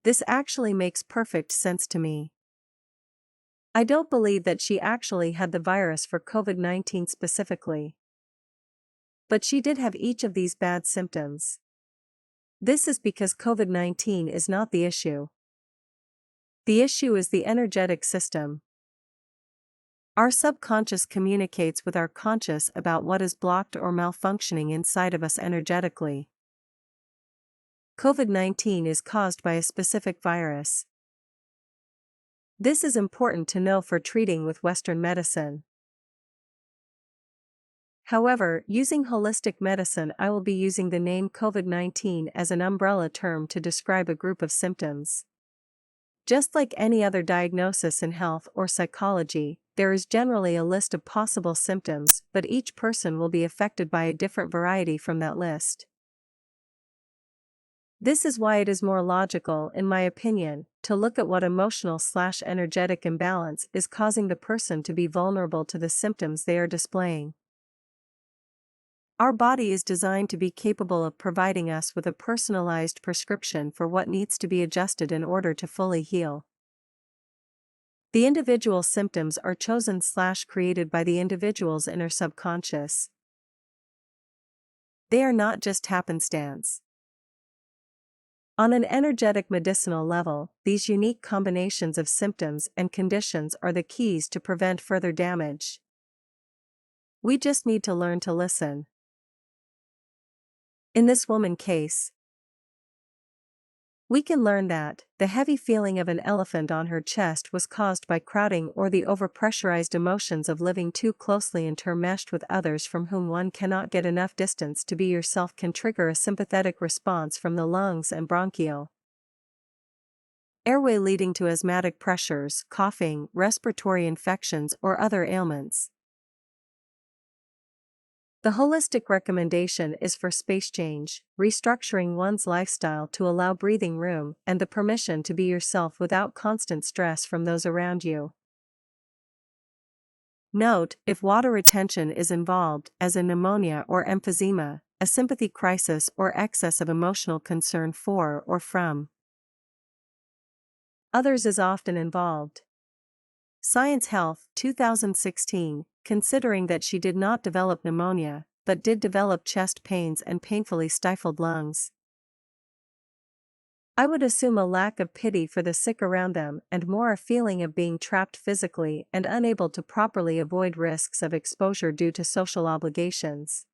This actually makes perfect sense to me. I don't believe that she actually had the virus for COVID-19 specifically. But she did have each of these bad symptoms. This is because COVID-19 is not the issue. The issue is the energetic system. Our subconscious communicates with our conscious about what is blocked or malfunctioning inside of us energetically. COVID-19 is caused by a specific virus. This is important to know for treating with Western medicine. However, using holistic medicine, I will be using the name COVID-19 as an umbrella term to describe a group of symptoms. Just like any other diagnosis in health or psychology, there is generally a list of possible symptoms, but each person will be affected by a different variety from that list. This is why it is more logical, in my opinion, to look at what emotional/energetic imbalance is causing the person to be vulnerable to the symptoms they are displaying. Our body is designed to be capable of providing us with a personalized prescription for what needs to be adjusted in order to fully heal. The individual symptoms are chosen/created by the individual's inner subconscious. They are not just happenstance. On an energetic medicinal level, these unique combinations of symptoms and conditions are the keys to prevent further damage. We just need to learn to listen. In this woman case, we can learn that the heavy feeling of an elephant on her chest was caused by crowding or the overpressurized emotions of living too closely intermeshed with others from whom one cannot get enough distance to be yourself can trigger a sympathetic response from the lungs and bronchial airway leading to asthmatic pressures, coughing, respiratory infections or other ailments. The holistic recommendation is for space change, restructuring one's lifestyle to allow breathing room and the permission to be yourself without constant stress from those around you. Note, if water retention is involved, as in pneumonia or emphysema, a sympathy crisis or excess of emotional concern for or from others is often involved. Science Health, 2016, considering that she did not develop pneumonia, but did develop chest pains and painfully stifled lungs. I would assume a lack of pity for the sick around them and more a feeling of being trapped physically and unable to properly avoid risks of exposure due to social obligations.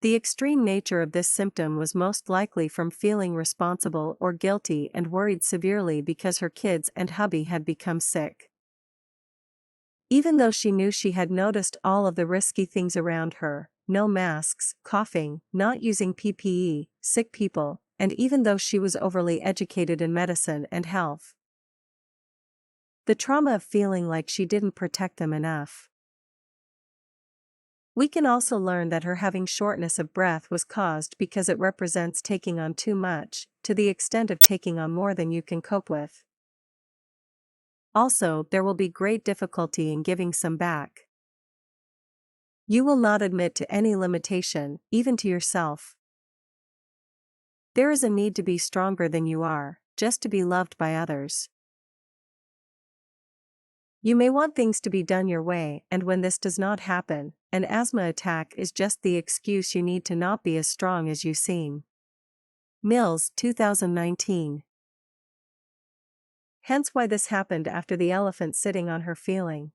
The extreme nature of this symptom was most likely from feeling responsible or guilty and worried severely because her kids and hubby had become sick. Even though she knew she had noticed all of the risky things around her, no masks, coughing, not using PPE, sick people, and even though she was overly educated in medicine and health. The trauma of feeling like she didn't protect them enough. We can also learn that her having shortness of breath was caused because it represents taking on too much, to the extent of taking on more than you can cope with. Also, there will be great difficulty in giving some back. You will not admit to any limitation, even to yourself. There is a need to be stronger than you are, just to be loved by others. You may want things to be done your way, and when this does not happen, an asthma attack is just the excuse you need to not be as strong as you seem. Mills, 2019. Hence why this happened after the elephant sitting on her feeling.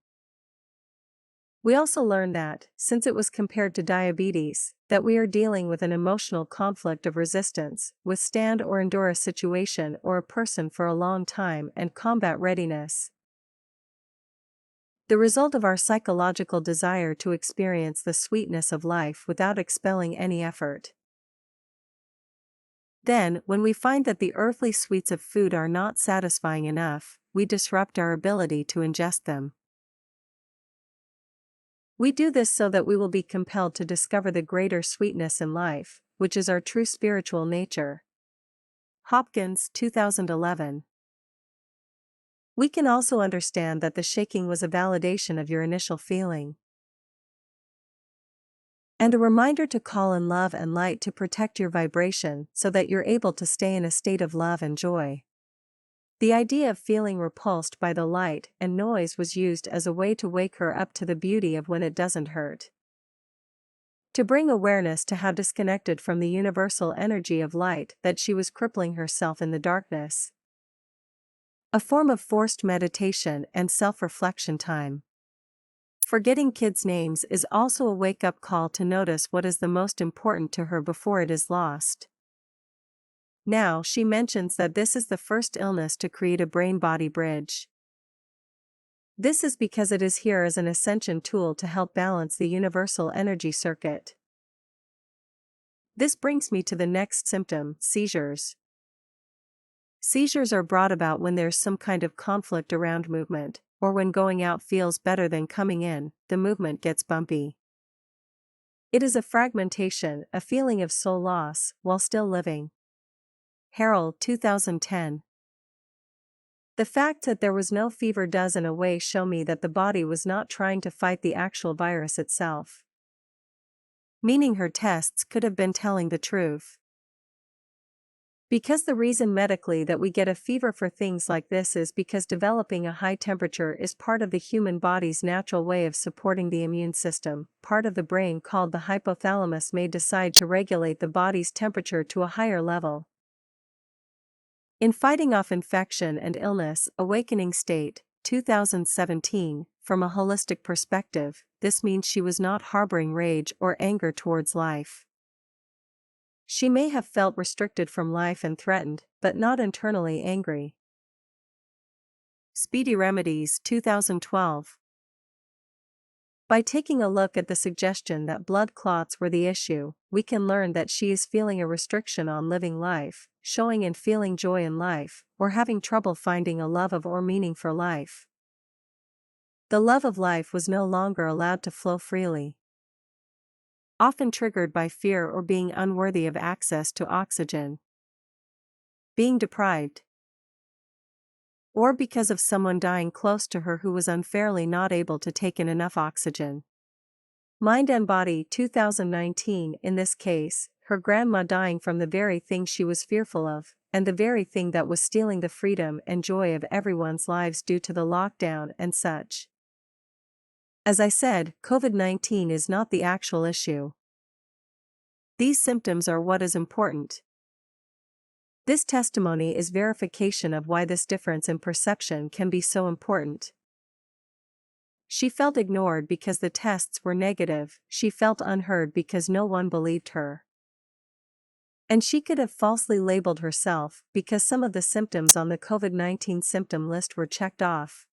We also learned that, since it was compared to diabetes, that we are dealing with an emotional conflict of resistance, withstand or endure a situation or a person for a long time and combat readiness. The result of our psychological desire to experience the sweetness of life without expelling any effort. Then, when we find that the earthly sweets of food are not satisfying enough, we disrupt our ability to ingest them. We do this so that we will be compelled to discover the greater sweetness in life, which is our true spiritual nature. Hopkins, 2011. We can also understand that the shaking was a validation of your initial feeling. And a reminder to call in love and light to protect your vibration so that you're able to stay in a state of love and joy. The idea of feeling repulsed by the light and noise was used as a way to wake her up to the beauty of when it doesn't hurt. To bring awareness to how disconnected from the universal energy of light that she was crippling herself in the darkness. A form of forced meditation and self-reflection time. Forgetting kids' names is also a wake-up call to notice what is the most important to her before it is lost. Now she mentions that this is the first illness to create a brain-body bridge. This is because it is here as an ascension tool to help balance the universal energy circuit. This brings me to the next symptom, seizures. Seizures are brought about when there's some kind of conflict around movement, or when going out feels better than coming in, the movement gets bumpy. It is a fragmentation, a feeling of soul loss, while still living. Harold, 2010. The fact that there was no fever does in a way show me that the body was not trying to fight the actual virus itself. Meaning her tests could have been telling the truth. Because the reason medically that we get a fever for things like this is because developing a high temperature is part of the human body's natural way of supporting the immune system. Part of the brain called the hypothalamus may decide to regulate the body's temperature to a higher level. In Fighting Off Infection and Illness, Awakening State, 2017, from a holistic perspective, this means she was not harboring rage or anger towards life. She may have felt restricted from life and threatened, but not internally angry. Speedy Remedies, 2012. By taking a look at the suggestion that blood clots were the issue, we can learn that she is feeling a restriction on living life, showing and feeling joy in life, or having trouble finding a love of or meaning for life. The love of life was no longer allowed to flow freely. Often triggered by fear or being unworthy of access to oxygen. Being deprived. Or because of someone dying close to her who was unfairly not able to take in enough oxygen. Mind and Body, 2019. In this case, her grandma dying from the very thing she was fearful of, and the very thing that was stealing the freedom and joy of everyone's lives due to the lockdown and such. As I said, COVID-19 is not the actual issue. These symptoms are what is important. This testimony is verification of why this difference in perception can be so important. She felt ignored because the tests were negative, she felt unheard because no one believed her. And she could have falsely labeled herself because some of the symptoms on the COVID-19 symptom list were checked off.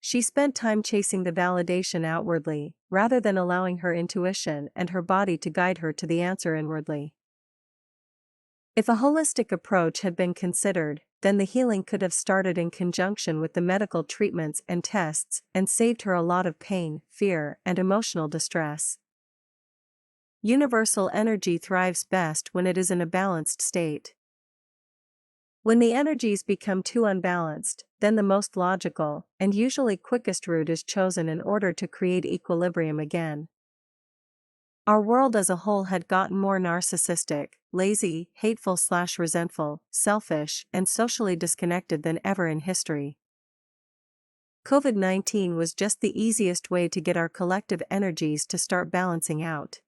She spent time chasing the validation outwardly, rather than allowing her intuition and her body to guide her to the answer inwardly. If a holistic approach had been considered, then the healing could have started in conjunction with the medical treatments and tests and saved her a lot of pain, fear, and emotional distress. Universal energy thrives best when it is in a balanced state. When the energies become too unbalanced, then the most logical, and usually quickest route is chosen in order to create equilibrium again. Our world as a whole had gotten more narcissistic, lazy, hateful/resentful, selfish, and socially disconnected than ever in history. COVID-19 was just the easiest way to get our collective energies to start balancing out.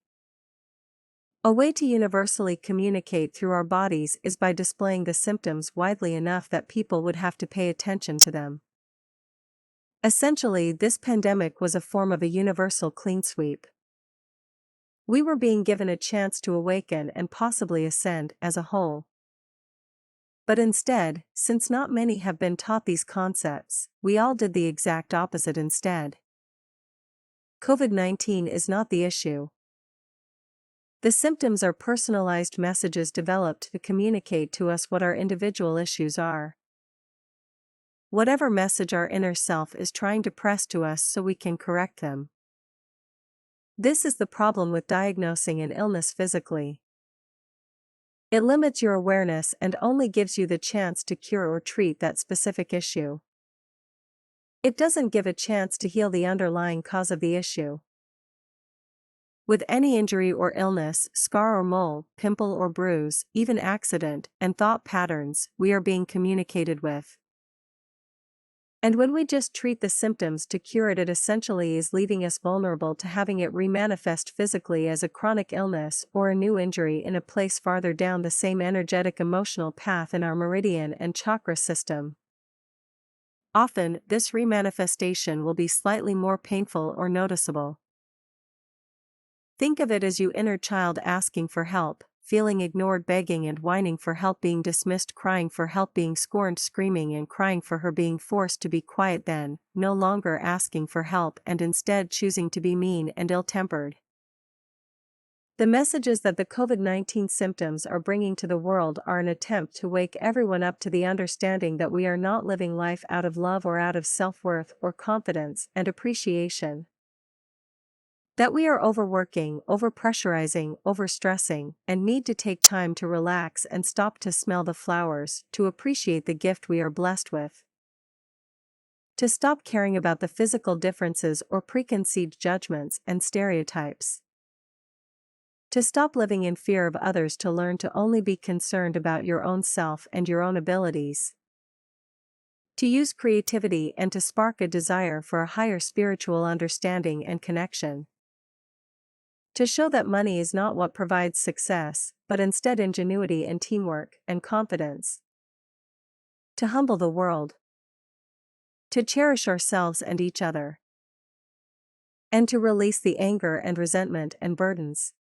A way to universally communicate through our bodies is by displaying the symptoms widely enough that people would have to pay attention to them. Essentially, this pandemic was a form of a universal clean sweep. We were being given a chance to awaken and possibly ascend as a whole. But instead, since not many have been taught these concepts, we all did the exact opposite instead. COVID-19 is not the issue. The symptoms are personalized messages developed to communicate to us what our individual issues are. Whatever message our inner self is trying to press to us so we can correct them. This is the problem with diagnosing an illness physically. It limits your awareness and only gives you the chance to cure or treat that specific issue. It doesn't give a chance to heal the underlying cause of the issue. With any injury or illness, scar or mole, pimple or bruise, even accident, and thought patterns, we are being communicated with. And when we just treat the symptoms to cure it, it essentially is leaving us vulnerable to having it remanifest physically as a chronic illness or a new injury in a place farther down the same energetic emotional path in our meridian and chakra system. Often, this remanifestation will be slightly more painful or noticeable. Think of it as your inner child asking for help, feeling ignored, begging and whining for help, being dismissed, crying for help, being scorned, screaming and crying for her, being forced to be quiet, then, no longer asking for help and instead choosing to be mean and ill-tempered. The messages that the COVID-19 symptoms are bringing to the world are an attempt to wake everyone up to the understanding that we are not living life out of love or out of self-worth or confidence and appreciation. That we are overworking, overpressurizing, overstressing, and need to take time to relax and stop to smell the flowers, to appreciate the gift we are blessed with. To stop caring about the physical differences or preconceived judgments and stereotypes. To stop living in fear of others, to learn to only be concerned about your own self and your own abilities. To use creativity and to spark a desire for a higher spiritual understanding and connection. To show that money is not what provides success, but instead ingenuity and teamwork and confidence. To humble the world. To cherish ourselves and each other. And to release the anger and resentment and burdens.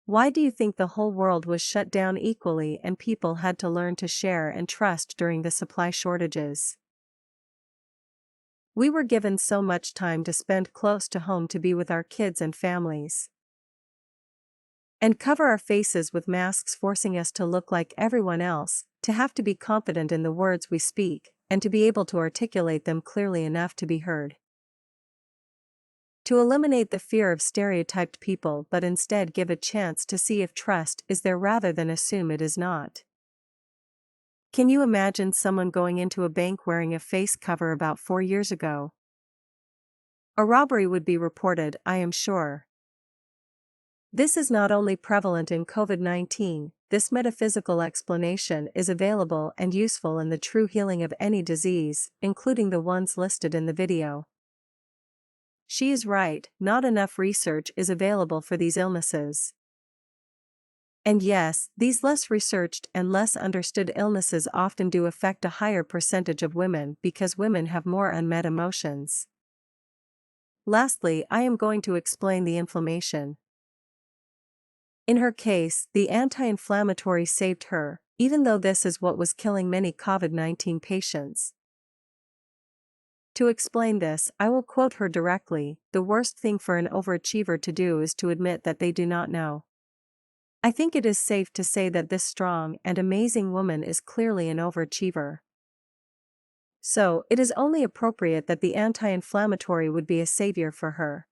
Why do you think the whole world was shut down equally and people had to learn to share and trust during the supply shortages? We were given so much time to spend close to home, to be with our kids and families. And cover our faces with masks, forcing us to look like everyone else, to have to be confident in the words we speak, and to be able to articulate them clearly enough to be heard. To eliminate the fear of stereotyped people but instead give a chance to see if trust is there rather than assume it is not. Can you imagine someone going into a bank wearing a face cover about 4 years ago? A robbery would be reported, I am sure. This is not only prevalent in COVID-19, this metaphysical explanation is available and useful in the true healing of any disease, including the ones listed in the video. She is right, not enough research is available for these illnesses. And yes, these less researched and less understood illnesses often do affect a higher percentage of women because women have more unmet emotions. Lastly, I am going to explain the inflammation. In her case, the anti-inflammatory saved her, even though this is what was killing many COVID-19 patients. To explain this, I will quote her directly: "The worst thing for an overachiever to do is to admit that they do not know." I think it is safe to say that this strong and amazing woman is clearly an overachiever. So, it is only appropriate that the anti-inflammatory would be a savior for her.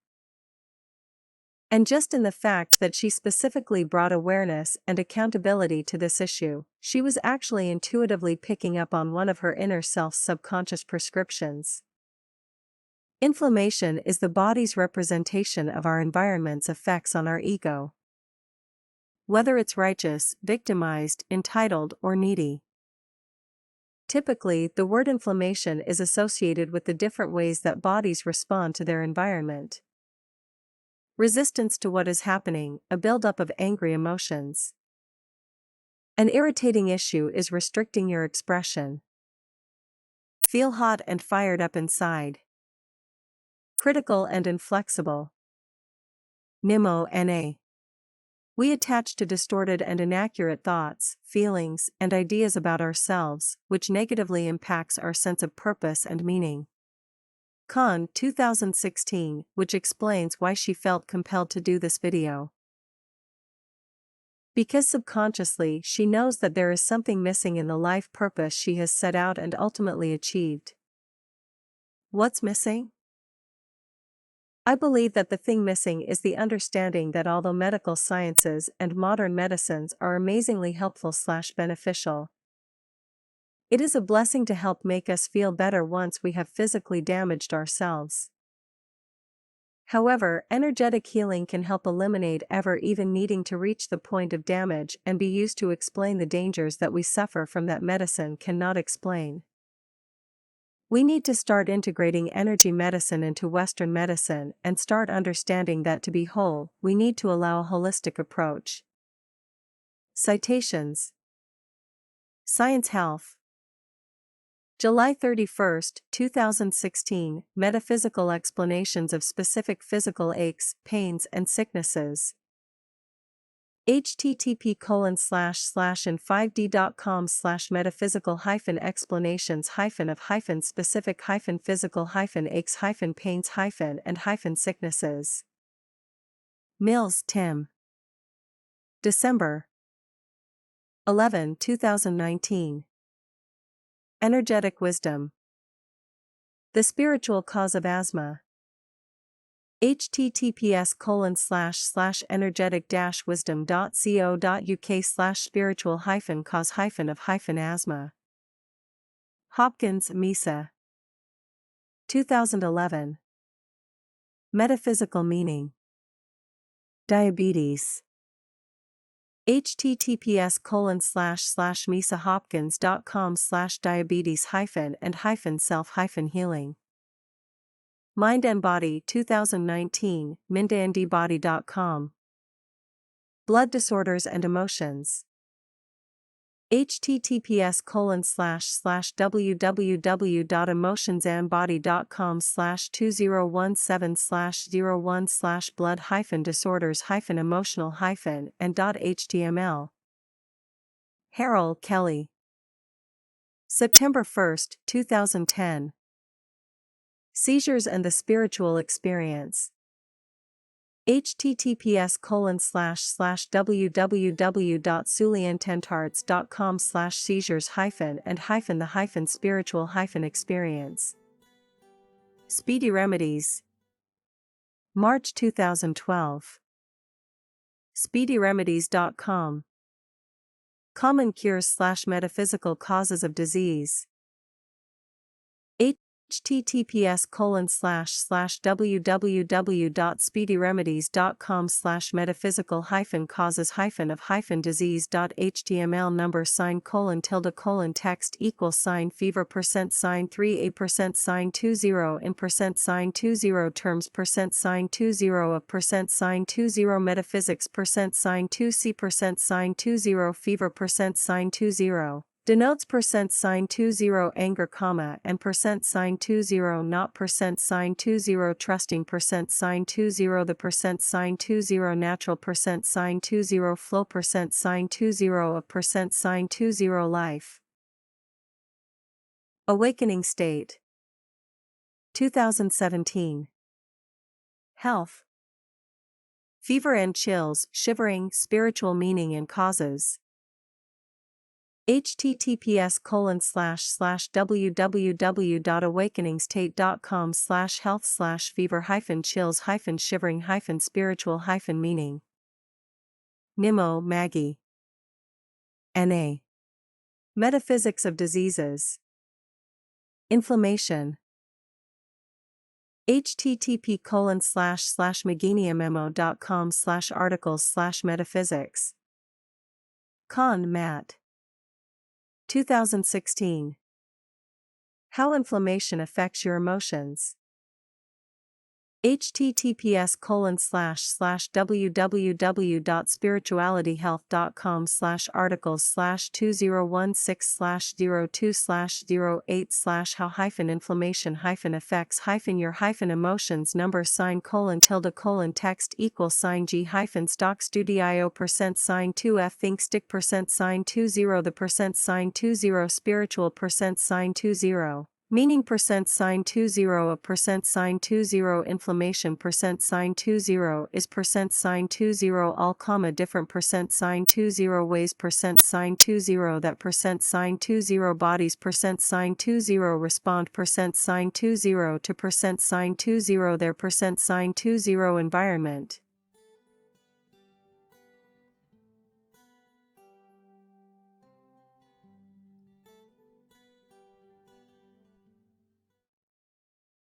And just in the fact that she specifically brought awareness and accountability to this issue, she was actually intuitively picking up on one of her inner self's subconscious prescriptions. Inflammation is the body's representation of our environment's effects on our ego. Whether it's righteous, victimized, entitled, or needy. Typically, the word inflammation is associated with the different ways that bodies respond to their environment. Resistance to what is happening, a buildup of angry emotions. An irritating issue is restricting your expression. Feel hot and fired up inside. Critical and inflexible. Nimo na. We attach to distorted and inaccurate thoughts, feelings, and ideas about ourselves, which negatively impacts our sense of purpose and meaning. Khan, 2016, which explains why she felt compelled to do this video. Because subconsciously she knows that there is something missing in the life purpose she has set out and ultimately achieved. What's missing? I believe that the thing missing is the understanding that although medical sciences and modern medicines are amazingly helpful/beneficial, it is a blessing to help make us feel better once we have physically damaged ourselves. However, energetic healing can help eliminate ever even needing to reach the point of damage and be used to explain the dangers that we suffer from that medicine cannot explain. We need to start integrating energy medicine into Western medicine and start understanding that to be whole, we need to allow a holistic approach. Citations: Science Health. July 31, 2016, Metaphysical Explanations of Specific Physical Aches, Pains and Sicknesses. http://5d.com/metaphysical-explanations-specific-physical-aches-pains-and-sicknesses. Mills, Tim. December 11, 2019. Energetic Wisdom. The Spiritual Cause of Asthma. https://energetic-wisdom.co.uk/spiritual-cause-of-asthma. Hopkins, Misa. 2011. Metaphysical Meaning. Diabetes. https://misahopkins.com/diabetes-and-self-healing. Mind and Body 2019, mindandbody.com. Blood Disorders and Emotions. https://www.emotionsandbody.com/2017/01/blood-disorders-emotional-and.html. Harrell, Kelly. September 1, 2010. Seizures and the Spiritual Experience. https://www.suliantentarts.com/seizures-and-the-spiritual-experience. Speedy Remedies. March 2012. SpeedyRemedies.com. Common Cures/Metaphysical Causes of Disease. https://www.speedyremedies.com/metaphysical-causes-of-disease.html number $:text $fever %3a%(20 in %20 terms %20 of %20 metaphysics %2c %20 fever %20 denotes %20 anger, and %20 not %20 trusting %20 the %20 natural %20 flow %20 of %20 life. Awakening State. 2017. Health. Fever and chills, shivering, spiritual meaning and causes. https://www.awakeningstate.com/health/fever-chills-shivering-spiritual-meaning. Nimmo, Maggie. N.A. Metaphysics of Diseases. Inflammation. http://maginiamemo.com/articles/metaphysics. Kahn, Matt. 2016. How Inflammation Affects Your Emotions. https://www.spiritualityhealth.com/articles/2016-02/08/how-inflammation-affects-your emotions $(g-stocks-studio $2f think stick %20 the %20 spiritual %20 meaning %20 of %20 inflammation %20 is %20 all different %20 ways %20 that %20 bodies %20 respond %20 to %20 their %20 environment